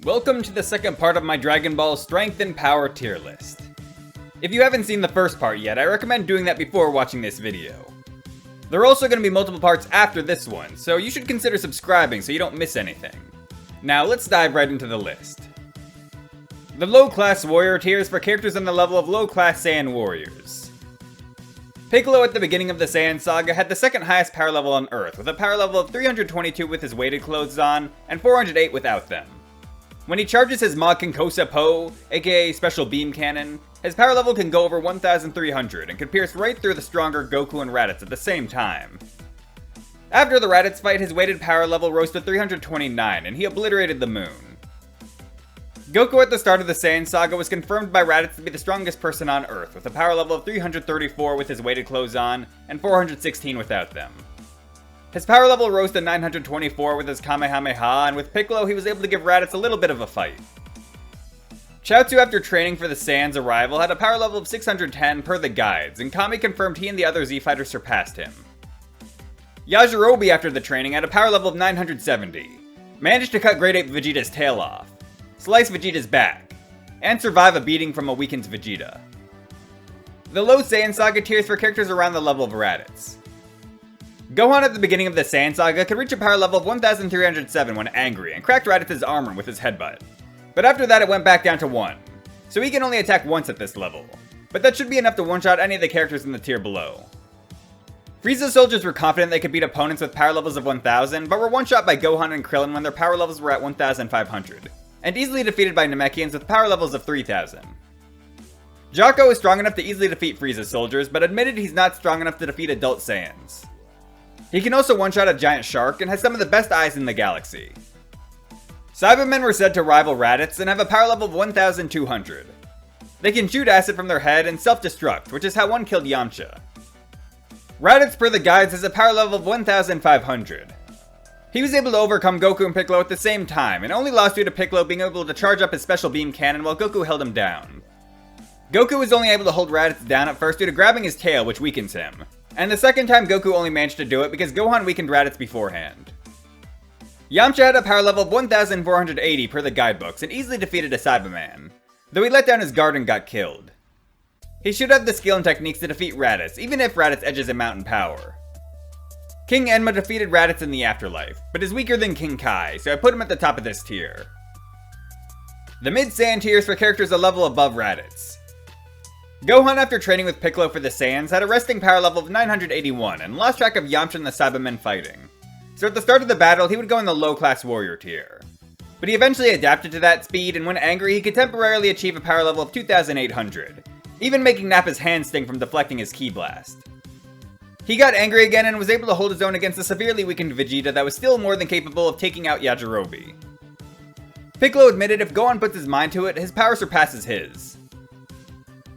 Welcome to the second part of my Dragon Ball Strength and Power tier list. If you haven't seen the first part yet, I recommend doing that before watching this video. There are also going to be multiple parts after this one, so you should consider subscribing so you don't miss anything. Now let's dive right into the list. The low class warrior tier is for characters on the level of low class Saiyan warriors. Piccolo at the beginning of the Saiyan saga had the second highest power level on Earth, with a power level of 322 with his weighted clothes on, and 408 without them. When he charges his Ma Kinkosa Po, aka Special Beam Cannon, his power level can go over 1,300 and can pierce right through the stronger Goku and Raditz at the same time. After the Raditz fight, his weighted power level rose to 329 and he obliterated the moon. Goku at the start of the Saiyan saga was confirmed by Raditz to be the strongest person on Earth, with a power level of 334 with his weighted clothes on, and 416 without them. His power level rose to 924 with his Kamehameha, and with Piccolo he was able to give Raditz a little bit of a fight. Chaozu, after training for the Saiyan's arrival, had a power level of 610 per the guides, and Kami confirmed he and the other Z fighters surpassed him. Yajirobe, after the training, had a power level of 970, managed to cut Great Ape Vegeta's tail off, slice Vegeta's back, and survive a beating from a weakened Vegeta. The low Saiyan saga tiers for characters around the level of Raditz. Gohan at the beginning of the Saiyan saga could reach a power level of 1,307 when angry, and cracked Raditz's armor with his headbutt. But after that it went back down to 1, so he can only attack once at this level. But that should be enough to one-shot any of the characters in the tier below. Frieza's soldiers were confident they could beat opponents with power levels of 1,000, but were one-shot by Gohan and Krillin when their power levels were at 1,500, and easily defeated by Namekians with power levels of 3,000. Jaco is strong enough to easily defeat Frieza's soldiers, but admitted he's not strong enough to defeat adult Saiyans. He can also one-shot a giant shark and has some of the best eyes in the galaxy. Cybermen were said to rival Raditz and have a power level of 1,200. They can shoot acid from their head and self-destruct, which is how one killed Yamcha. Raditz, per the guides, has a power level of 1,500. He was able to overcome Goku and Piccolo at the same time, and only lost due to Piccolo being able to charge up his special beam cannon while Goku held him down. Goku was only able to hold Raditz down at first due to grabbing his tail, which weakens him. And the second time Goku only managed to do it because Gohan weakened Raditz beforehand. Yamcha had a power level of 1,480 per the guidebooks and easily defeated a Cyberman, though he let down his guard and got killed. He should have the skill and techniques to defeat Raditz, even if Raditz edges him out in power. King Enma defeated Raditz in the afterlife, but is weaker than King Kai, so I put him at the top of this tier. The Mid-Saiyan tier is for characters a level above Raditz. Gohan, after training with Piccolo for the Saiyans, had a resting power level of 981 and lost track of Yamcha and the Cybermen fighting. So at the start of the battle, he would go in the low-class warrior tier. But he eventually adapted to that speed, and when angry, he could temporarily achieve a power level of 2,800, even making Nappa's hand sting from deflecting his ki blast. He got angry again and was able to hold his own against a severely weakened Vegeta that was still more than capable of taking out Yajirobe. Piccolo admitted if Gohan puts his mind to it, his power surpasses his.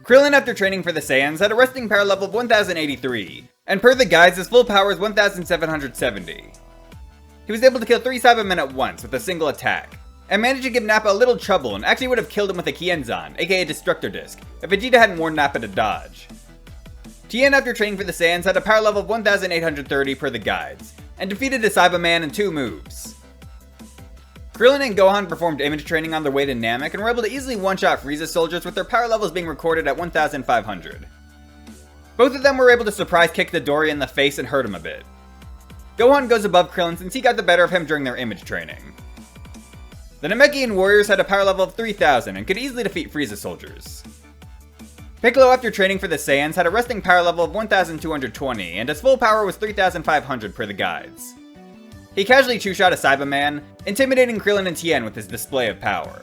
Krillin, after training for the Saiyans, had a resting power level of 1,083, and per the guides, his full power is 1,770. He was able to kill 3 Cybermen at once with a single attack, and managed to give Nappa a little trouble and actually would have killed him with a Kienzan, aka Destructor Disc, if Vegeta hadn't warned Nappa to dodge. Tien, after training for the Saiyans, had a power level of 1,830 per the guides, and defeated a Cyberman in 2 moves. Krillin and Gohan performed image training on their way to Namek and were able to easily one-shot Frieza's soldiers with their power levels being recorded at 1,500. Both of them were able to surprise kick the Dory in the face and hurt him a bit. Gohan goes above Krillin since he got the better of him during their image training. The Namekian warriors had a power level of 3,000 and could easily defeat Frieza's soldiers. Piccolo, after training for the Saiyans, had a resting power level of 1,220 and his full power was 3,500 per the guides. He casually two-shot a Cyberman, intimidating Krillin and Tien with his display of power,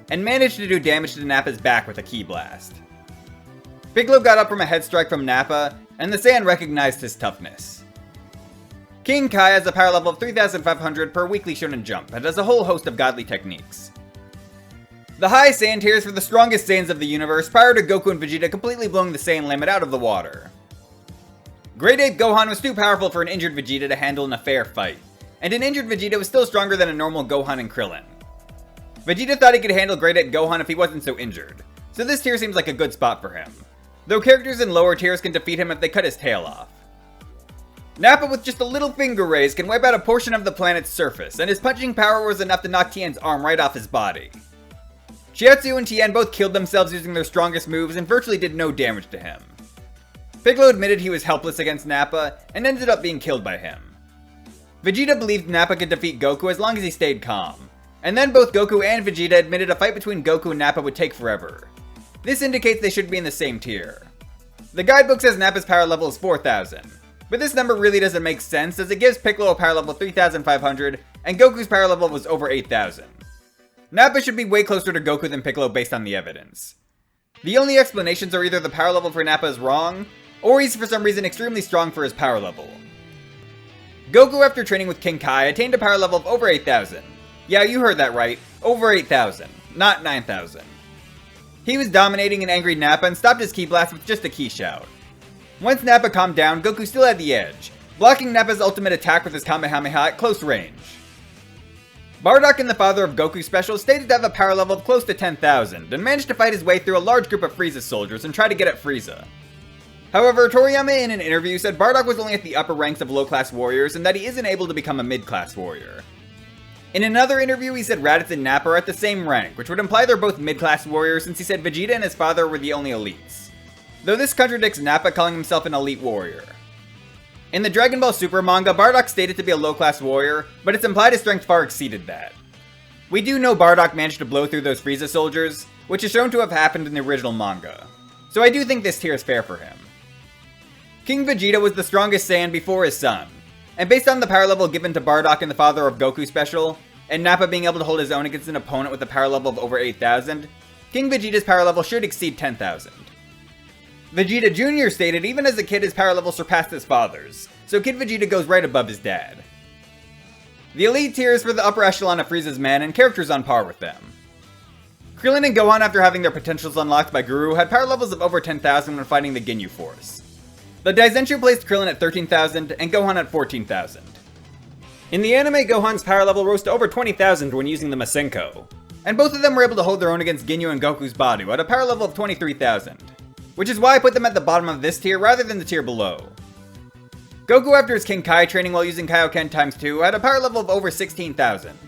and managed to do damage to Nappa's back with a ki blast. Piccolo got up from a head strike from Nappa, and the Saiyan recognized his toughness. King Kai has a power level of 3,500 per weekly Shonen Jump, and has a whole host of godly techniques. The High-Saiyan tier is for the strongest Saiyans of the universe prior to Goku and Vegeta completely blowing the Saiyan limit out of the water. Great Ape Gohan was too powerful for an injured Vegeta to handle in a fair fight, and an injured Vegeta was still stronger than a normal Gohan and Krillin. Vegeta thought he could handle Great Ape Gohan if he wasn't so injured, so this tier seems like a good spot for him, though characters in lower tiers can defeat him if they cut his tail off. Nappa with just a little finger raise can wipe out a portion of the planet's surface, and his punching power was enough to knock Tien's arm right off his body. Chiaotzu and Tien both killed themselves using their strongest moves and virtually did no damage to him. Piccolo admitted he was helpless against Nappa, and ended up being killed by him. Vegeta believed Nappa could defeat Goku as long as he stayed calm, and then both Goku and Vegeta admitted a fight between Goku and Nappa would take forever. This indicates they should be in the same tier. The guidebook says Nappa's power level is 4,000, but this number really doesn't make sense as it gives Piccolo a power level 3,500 and Goku's power level was over 8,000. Nappa should be way closer to Goku than Piccolo based on the evidence. The only explanations are either the power level for Nappa is wrong, or he's for some reason extremely strong for his power level. Goku, after training with King Kai, attained a power level of over 8,000. Yeah, you heard that right, over 8,000, not 9,000. He was dominating an angry Nappa and stopped his ki blast with just a ki shout. Once Nappa calmed down, Goku still had the edge, blocking Nappa's ultimate attack with his Kamehameha at close range. Bardock and the father of Goku Special stated to have a power level of close to 10,000, and managed to fight his way through a large group of Frieza soldiers and try to get at Frieza. However, Toriyama in an interview said Bardock was only at the upper ranks of low-class warriors and that he isn't able to become a mid-class warrior. In another interview, he said Raditz and Nappa are at the same rank, which would imply they're both mid-class warriors since he said Vegeta and his father were the only elites. Though this contradicts Nappa calling himself an elite warrior. In the Dragon Ball Super manga, Bardock stated to be a low-class warrior, but it's implied his strength far exceeded that. We do know Bardock managed to blow through those Frieza soldiers, which is shown to have happened in the original manga, so I do think this tier is fair for him. King Vegeta was the strongest Saiyan before his son, and based on the power level given to Bardock and the father of Goku Special, and Nappa being able to hold his own against an opponent with a power level of over 8,000, King Vegeta's power level should exceed 10,000. Vegeta Jr. stated even as a kid his power level surpassed his father's, so Kid Vegeta goes right above his dad. The elite tier is for the upper echelon of Frieza's men and characters on par with them. Krillin and Gohan, after having their potentials unlocked by Guru, had power levels of over 10,000 when fighting the Ginyu Force. The Daizenshu placed Krillin at 13,000 and Gohan at 14,000. In the anime, Gohan's power level rose to over 20,000 when using the Masenko, and both of them were able to hold their own against Ginyu and Goku's body at a power level of 23,000, which is why I put them at the bottom of this tier rather than the tier below. Goku, after his King Kai training while using Kaioken x2, had a power level of over 16,000.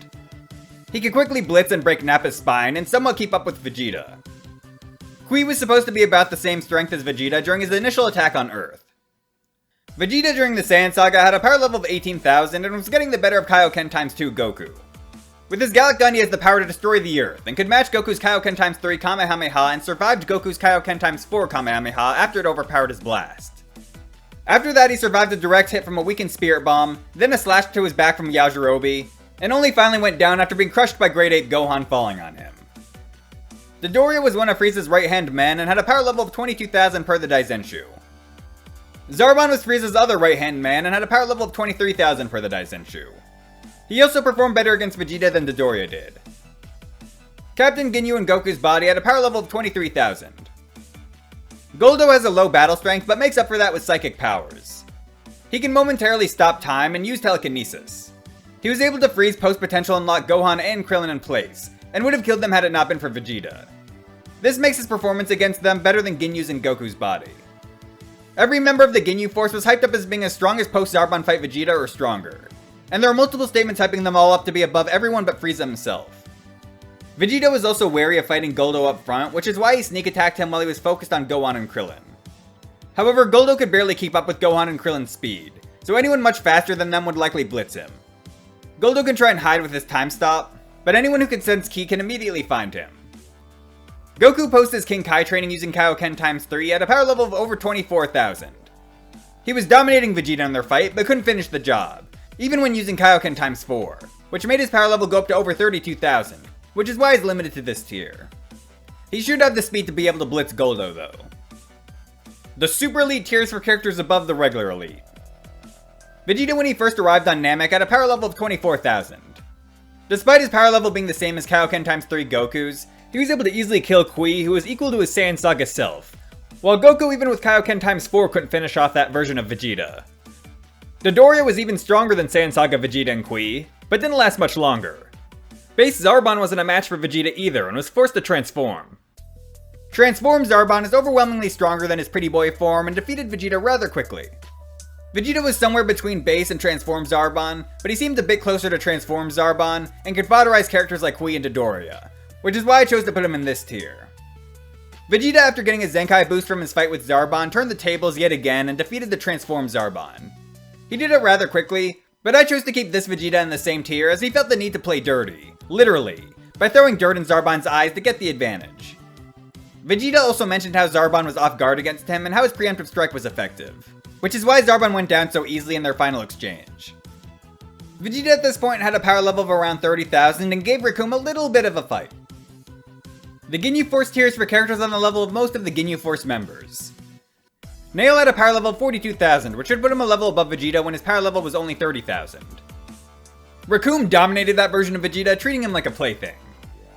He could quickly blitz and break Nappa's spine and somewhat keep up with Vegeta. Kui was supposed to be about the same strength as Vegeta during his initial attack on Earth. Vegeta during the Saiyan saga had a power level of 18,000 and was getting the better of Kaioken x2 Goku. With his Gallic Gun, he has the power to destroy the Earth, and could match Goku's Kaioken x3 Kamehameha and survived Goku's Kaioken x4 Kamehameha after it overpowered his blast. After that, he survived a direct hit from a weakened Spirit Bomb, then a slash to his back from Yajirobe, and only finally went down after being crushed by Grade 8 Gohan falling on him. Dodoria was one of Frieza's right-hand men and had a power level of 22,000 per the Daizenshu. Zarbon was Frieza's other right-hand man and had a power level of 23,000 per the Daizenshu. He also performed better against Vegeta than Dodoria did. Captain Ginyu and Goku's body had a power level of 23,000. Goldo has a low battle strength but makes up for that with psychic powers. He can momentarily stop time and use telekinesis. He was able to freeze post-potential and lock Gohan and Krillin in place, and would have killed them had it not been for Vegeta. This makes his performance against them better than Ginyu's and Goku's body. Every member of the Ginyu Force was hyped up as being as strong as post-Zarbon fight Vegeta or stronger, and there are multiple statements hyping them all up to be above everyone but Frieza himself. Vegeta was also wary of fighting Goldo up front, which is why he sneak attacked him while he was focused on Gohan and Krillin. However, Goldo could barely keep up with Gohan and Krillin's speed, so anyone much faster than them would likely blitz him. Goldo can try and hide with his time stop, but anyone who can sense ki can immediately find him. Goku post his King Kai training using Kaioken x3 at a power level of over 24,000. He was dominating Vegeta in their fight, but couldn't finish the job, even when using Kaioken x4, which made his power level go up to over 32,000, which is why he's limited to this tier. He should have the speed to be able to blitz Goldo though. The Super Elite tiers for characters above the regular Elite. Vegeta when he first arrived on Namek had a power level of 24,000. Despite his power level being the same as Kaioken x3 Goku's, he was able to easily kill Kui, who was equal to his Saiyan Saga self, while Goku even with Kaioken x4 couldn't finish off that version of Vegeta. Dodoria was even stronger than Saiyan Saga Vegeta and Kui, but didn't last much longer. Base Zarbon wasn't a match for Vegeta either and was forced to transform. Transformed Zarbon is overwhelmingly stronger than his pretty boy form and defeated Vegeta rather quickly. Vegeta was somewhere between base and transform Zarbon, but he seemed a bit closer to transform Zarbon, and could foderize characters like Hui and Dodoria, which is why I chose to put him in this tier. Vegeta, after getting a Zenkai boost from his fight with Zarbon, turned the tables yet again and defeated the transformed Zarbon. He did it rather quickly, but I chose to keep this Vegeta in the same tier as he felt the need to play dirty, literally, by throwing dirt in Zarbon's eyes to get the advantage. Vegeta also mentioned how Zarbon was off guard against him and how his preemptive strike was effective, which is why Zarbon went down so easily in their final exchange. Vegeta at this point had a power level of around 30,000 and gave Recoome a little bit of a fight. The Ginyu Force tiers for characters on the level of most of the Ginyu Force members. Nail had a power level of 42,000, which should put him a level above Vegeta when his power level was only 30,000. Recoome dominated that version of Vegeta, treating him like a plaything.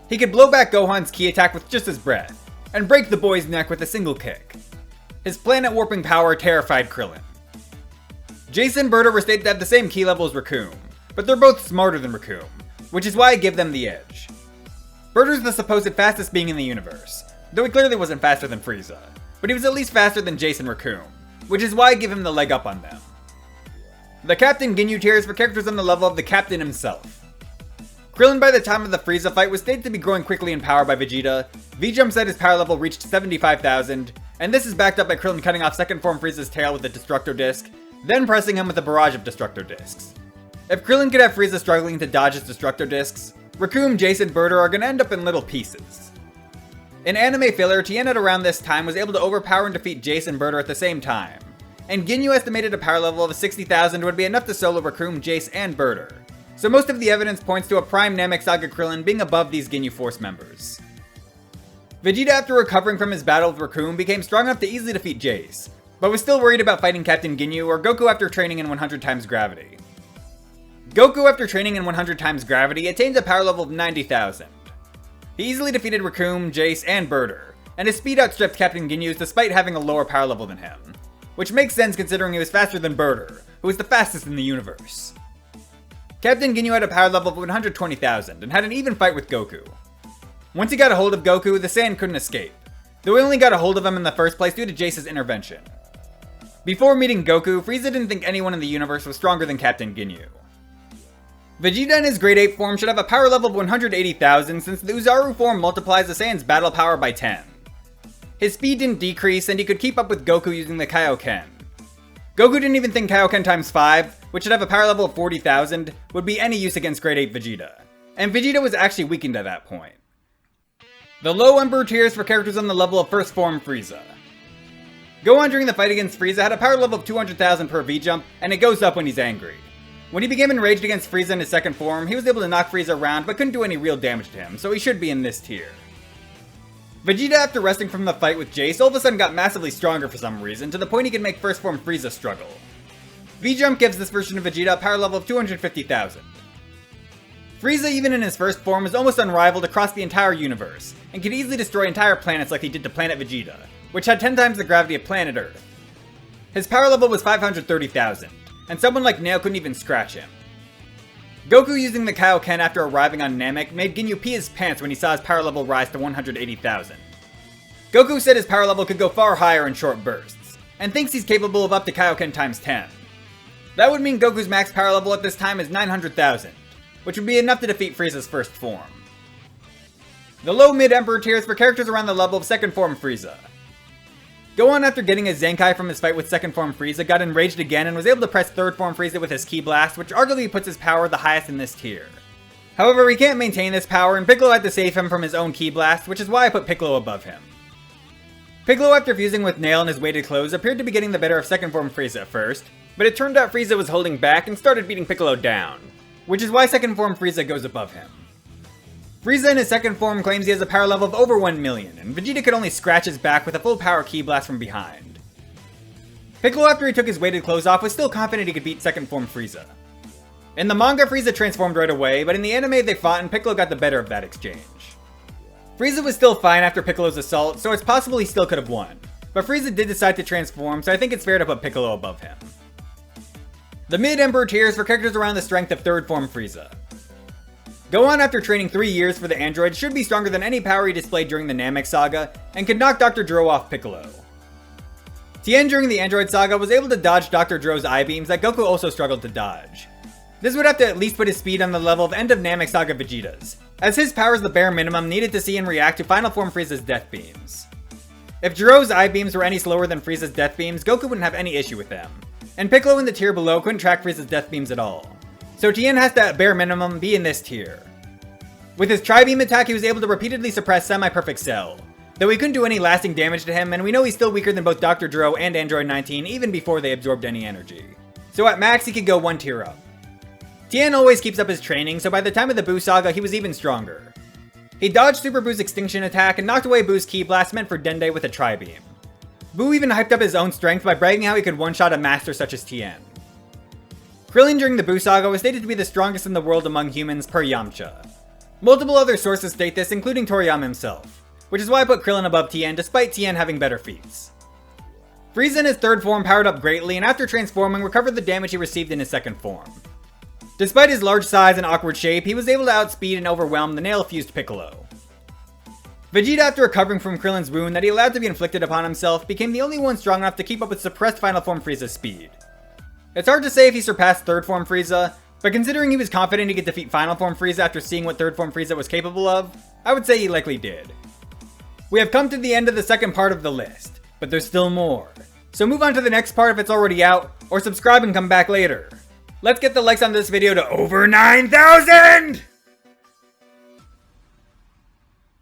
He could blow back Gohan's ki attack with just his breath, and break the boy's neck with a single kick. His planet warping power terrified Krillin. Jason and Berta were stated to have the same ki level as Recoome, but they're both smarter than Recoome, which is why I give them the edge. Berta's the supposed fastest being in the universe, though he clearly wasn't faster than Frieza, but he was at least faster than Jason and Recoome, which is why I give him the leg up on them. The Captain Ginyu tier is for characters on the level of the Captain himself. Krillin by the time of the Frieza fight was stated to be growing quickly in power by Vegeta. V-Jump said his power level reached 75,000, and this is backed up by Krillin cutting off second form Frieza's tail with a Destructo Disc, then pressing him with a barrage of Destructo Discs. If Krillin could have Frieza struggling to dodge his Destructo Discs, Recoome, Jason, and Berta are gonna end up in little pieces. In anime filler, Tien at around this time was able to overpower and defeat Jason and Berta at the same time, and Ginyu estimated a power level of 60,000 would be enough to solo Recoome, Jace, and Berta. So most of the evidence points to a prime Namek Saga Krillin being above these Ginyu Force members. Vegeta, after recovering from his battle with Recoome, became strong enough to easily defeat Jace, but was still worried about fighting Captain Ginyu or Goku after training in 100 times gravity. Goku, after training in 100 times gravity, attained a power level of 90,000. He easily defeated Recoome, Jace, and Berta, and his speed outstripped Captain Ginyu's despite having a lower power level than him, which makes sense considering he was faster than Berta, who was the fastest in the universe. Captain Ginyu had a power level of 120,000 and had an even fight with Goku. Once he got a hold of Goku, the Saiyan couldn't escape, though he only got a hold of him in the first place due to Jace's intervention. Before meeting Goku, Frieza didn't think anyone in the universe was stronger than Captain Ginyu. Vegeta in his Grade 8 form should have a power level of 180,000 since the Uzaru form multiplies the Saiyan's battle power by 10. His speed didn't decrease and he could keep up with Goku using the Kaioken. Goku didn't even think Kaioken times 5, which should have a power level of 40,000, would be any use against Grade 8 Vegeta, and Vegeta was actually weakened at that point. The low Emperor tiers for characters on the level of First Form Frieza. Gohan during the fight against Frieza had a power level of 200,000 per V-Jump, and it goes up when he's angry. When he became enraged against Frieza in his second form, he was able to knock Frieza around but couldn't do any real damage to him, so he should be in this tier. Vegeta, after resting from the fight with Jace, all of a sudden got massively stronger for some reason, to the point he could make First Form Frieza struggle. V-Jump gives this version of Vegeta a power level of 250,000. Frieza, even in his first form, is almost unrivaled across the entire universe, and could easily destroy entire planets like he did to Planet Vegeta, which had 10 times the gravity of planet Earth. His power level was 530,000. And someone like Nail couldn't even scratch him. Goku using the Kaioken after arriving on Namek made Ginyu pee his pants when he saw his power level rise to 180,000. Goku said his power level could go far higher in short bursts, and thinks he's capable of up to Kaioken times 10. That would mean Goku's max power level at this time is 900,000, which would be enough to defeat Frieza's first form. The low mid-Emperor tiers for characters around the level of second form Frieza. Gohan, after getting his Zenkai from his fight with second form Frieza, got enraged again and was able to press third form Frieza with his Ki Blast, which arguably puts his power the highest in this tier. However, he can't maintain this power, and Piccolo had to save him from his own Ki Blast, which is why I put Piccolo above him. Piccolo, after fusing with Nail in his weighted clothes, appeared to be getting the better of second form Frieza at first, but it turned out Frieza was holding back and started beating Piccolo down, which is why second form Frieza goes above him. Frieza in his second form claims he has a power level of over 1 million, and Vegeta could only scratch his back with a full power Ki Blast from behind. Piccolo, after he took his weighted clothes off, was still confident he could beat second form Frieza. In the manga, Frieza transformed right away, but in the anime they fought and Piccolo got the better of that exchange. Frieza was still fine after Piccolo's assault, so it's possible he still could have won, but Frieza did decide to transform, so I think it's fair to put Piccolo above him. The mid-Emperor tiers for characters around the strength of third form Frieza. Gohan, after training 3 years for the android, should be stronger than any power he displayed during the Namek saga, and could knock Dr. Gero off Piccolo. Tien during the Android Saga was able to dodge Dr. Dro's eye beams that Goku also struggled to dodge. This would have to at least put his speed on the level of End of Namek Saga Vegeta's, as his power is the bare minimum needed to see and react to Final Form Frieza's death beams. If Dro's eye beams were any slower than Frieza's death beams, Goku wouldn't have any issue with them, and Piccolo in the tier below couldn't track Frieza's death beams at all. So Tien has to, at bare minimum, be in this tier. With his Tri-Beam attack, he was able to repeatedly suppress Semi-Perfect Cell, though he couldn't do any lasting damage to him, and we know he's still weaker than both Dr. Dro and Android 19 even before they absorbed any energy. So at max, he could go one tier up. Tien always keeps up his training, so by the time of the Buu Saga, he was even stronger. He dodged Super Buu's Extinction attack and knocked away Buu's Ki Blast meant for Dende with a Tri-Beam. Buu even hyped up his own strength by bragging how he could one-shot a master such as Tien. Krillin during the Buu Saga was stated to be the strongest in the world among humans per Yamcha. Multiple other sources state this, including Toriyama himself, which is why I put Krillin above Tien despite Tien having better feats. Frieza in his third form powered up greatly and after transforming recovered the damage he received in his second form. Despite his large size and awkward shape, he was able to outspeed and overwhelm the nail-fused Piccolo. Vegeta, after recovering from Krillin's wound that he allowed to be inflicted upon himself, became the only one strong enough to keep up with suppressed Final Form Frieza's speed. It's hard to say if he surpassed Third Form Frieza, but considering he was confident he could defeat Final Form Frieza after seeing what Third Form Frieza was capable of, I would say he likely did. We have come to the end of the second part of the list, but there's still more. So move on to the next part if it's already out, or subscribe and come back later. Let's get the likes on this video to over 9,000!